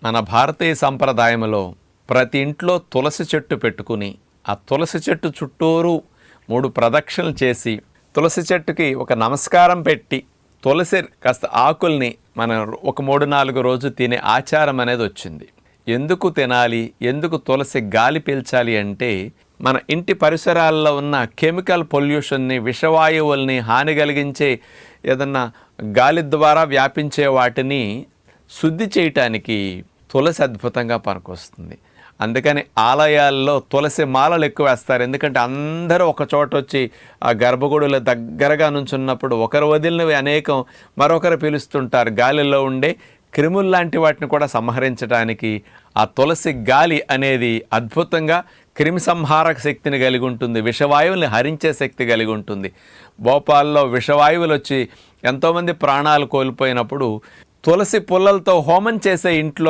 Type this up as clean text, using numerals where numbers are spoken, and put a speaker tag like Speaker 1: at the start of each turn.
Speaker 1: మన భారతీయ సంప్రదాయంలో ప్రతి ఇంట్లో తులసి చెట్టు పెట్టుకుని ఆ తులసి చెట్టు చుట్టూరు 3 ప్రదక్షిణలు చేసి తులసి చెట్టుకి ఒక నమస్కారం పెట్టి తులసి కాస్త ఆకుల్ని మనం ఒక 3-4 రోజు తినే ఆచారం అనేది వచ్చింది. ఎందుకు తినాలి, ఎందుకు తులసి గాలి పీల్చాలి అంటే మన ఇంటి పరిసరాల్లో ఉన్న కెమికల్ పొల్యూషన్ని, విషవాయువుల్ని, హాని కలిగించే ఏదన్నా గాలి ద్వారా వ్యాపించే వాటిని శుద్ధి చేయటానికి తులసి అద్భుతంగా పనికొస్తుంది. అందుకని ఆలయాల్లో తులసి మాలలు ఎక్కువ వేస్తారు. ఎందుకంటే అందరూ ఒక చోట వచ్చి ఆ గర్భగుడుల దగ్గరగా నుంచున్నప్పుడు ఒకరు వదిలినవి అనేకం మరొకరు పీలుస్తుంటారు. గాలిలో ఉండే క్రిములు లాంటి వాటిని కూడా సంహరించడానికి ఆ తులసి గాలి అనేది అద్భుతంగా క్రిమి సంహారక శక్తిని కలిగి ఉంటుంది, విషవాయువుల్ని హరించే శక్తి కలిగి ఉంటుంది. భోపాల్లో విషవాయువులు వచ్చి ఎంతోమంది ప్రాణాలు కోల్పోయినప్పుడు తులసి పుల్లలతో హోమం చేసే ఇంట్లో